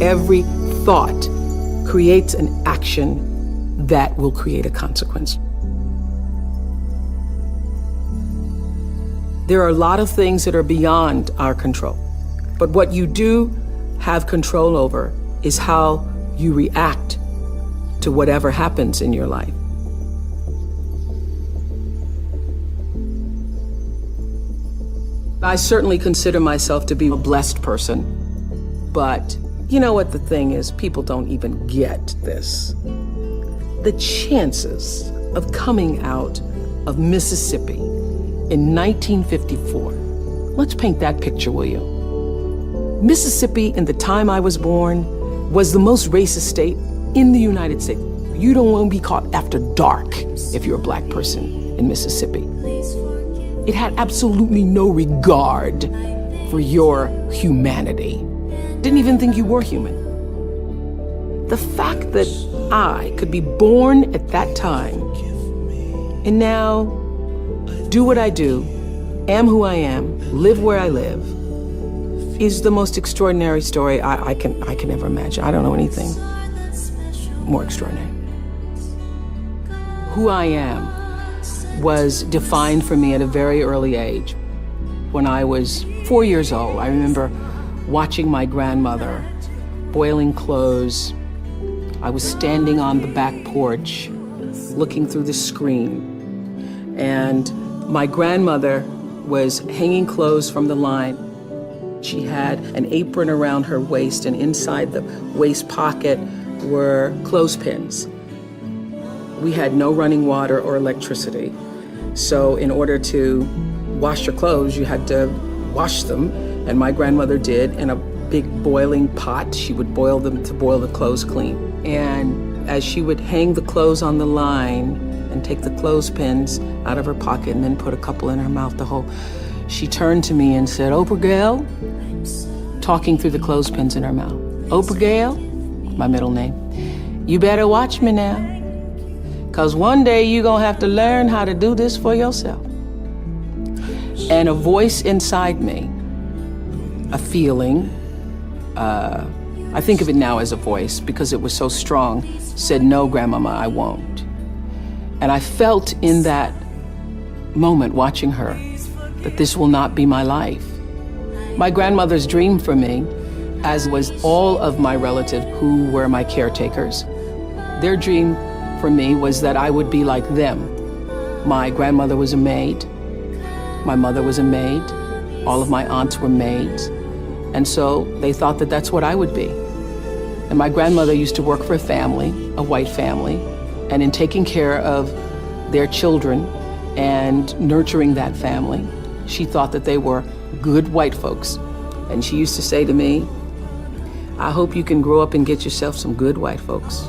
Every thought creates an action that will create a consequence. There are a lot of things that are beyond our control, but what you do have control over is how you react to whatever happens in your life. I certainly consider myself to be a blessed person, but you know what the thing is? People don't even get this. The chances of coming out of Mississippi in 1954, let's paint that picture, will you? Mississippi, in the time I was born, was the most racist state in the United States. You don't want to be caught after dark if you're a black person in Mississippi. It had absolutely no regard for your humanity. Didn't even think you were human. The fact that I could be born at that time and now do what I do, am who I am, live where I live, is the most extraordinary story I can ever imagine. I don't know anything more extraordinary. Who I am was defined for me at a very early age. When I was 4 years old, I remember watching my grandmother boiling clothes. I was standing on the back porch, looking through the screen, and my grandmother was hanging clothes from the line. She had an apron around her waist, and inside the waist pocket were clothespins. We had no running water or electricity. So in order to wash your clothes, you had to wash them, and my grandmother did in a big boiling pot. She would boil them to boil the clothes clean. And as she would hang the clothes on the line and take the clothespins out of her pocket and then put a couple in her mouth, she turned to me and said, "Oprah Gail," talking through the clothespins in her mouth. "Oprah Gail," my middle name, "you better watch me now, 'cause one day you're gonna have to learn how to do this for yourself." And a voice inside me, a feeling, I think of it now as a voice because it was so strong, said, "No, Grandmama, I won't." And I felt in that moment watching her that this will not be my life. My grandmother's dream for me, as was all of my relatives who were my caretakers, their dream for me was that I would be like them. My grandmother was a maid. My mother was a maid. All of my aunts were maids. And so they thought that that's what I would be. And my grandmother used to work for a family, a white family, and in taking care of their children and nurturing that family, she thought that they were good white folks. And she used to say to me, "I hope you can grow up and get yourself some good white folks."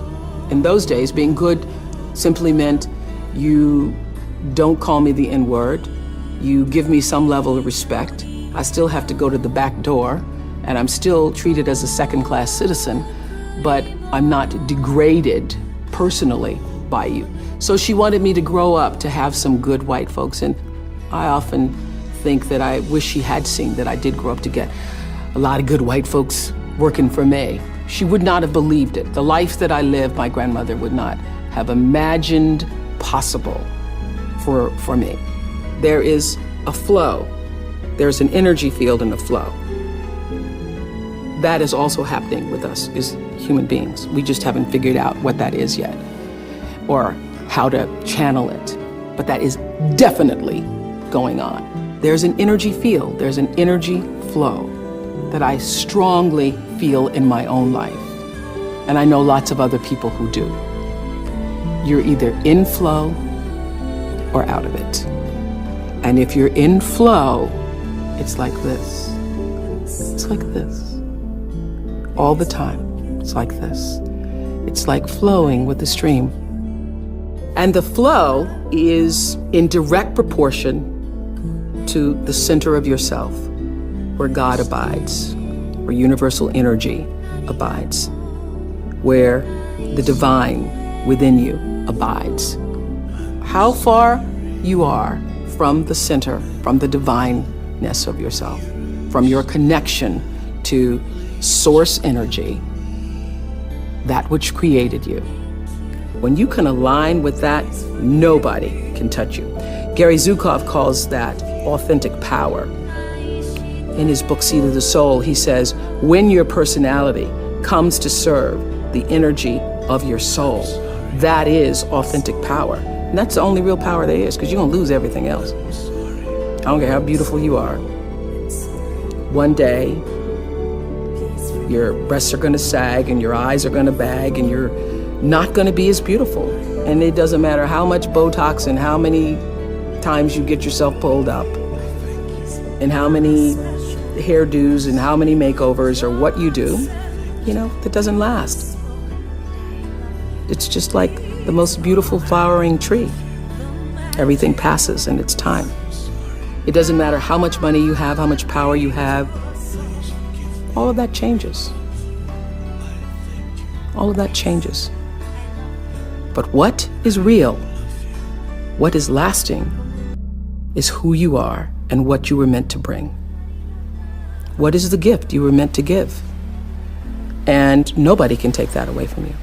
In those days, being good simply meant you don't call me the N-word, you give me some level of respect. I still have to go to the back door, and I'm still treated as a second-class citizen, but I'm not degraded personally by you. So she wanted me to grow up to have some good white folks, and I often think that I wish she had seen that I did grow up to get a lot of good white folks working for me. She would not have believed it. The life that I lived, my grandmother would not have imagined possible for me. There is a flow. There's an energy field and a flow. That is also happening with us as human beings. We just haven't figured out what that is yet or how to channel it. But that is definitely going on. There's an energy field, there's an energy flow that I strongly feel in my own life. And I know lots of other people who do. You're either in flow or out of it. And if you're in flow, it's like this. It's like this. All the time, it's like this. It's like flowing with the stream. And the flow is in direct proportion to the center of yourself, where God abides, where universal energy abides, where the divine within you abides. How far you are from the center, from the divineness of yourself, from your connection to source energy, that which created you. When you can align with that, nobody can touch you. Gary Zukov calls that authentic power. In his book, Seed of the Soul, he says, when your personality comes to serve the energy of your soul, that is authentic power. And that's the only real power there is, because you're gonna lose everything else. I don't care how beautiful you are. One day, your breasts are gonna sag and your eyes are gonna bag and you're not gonna be as beautiful. And it doesn't matter how much Botox and how many times you get yourself pulled up and how many hairdos and how many makeovers or what you do, that doesn't last. It's just like the most beautiful flowering tree. Everything passes in its time. It doesn't matter how much money you have, how much power you have. All of that changes. All of that changes. But what is real, what is lasting, is who you are and what you were meant to bring. What is the gift you were meant to give? And nobody can take that away from you.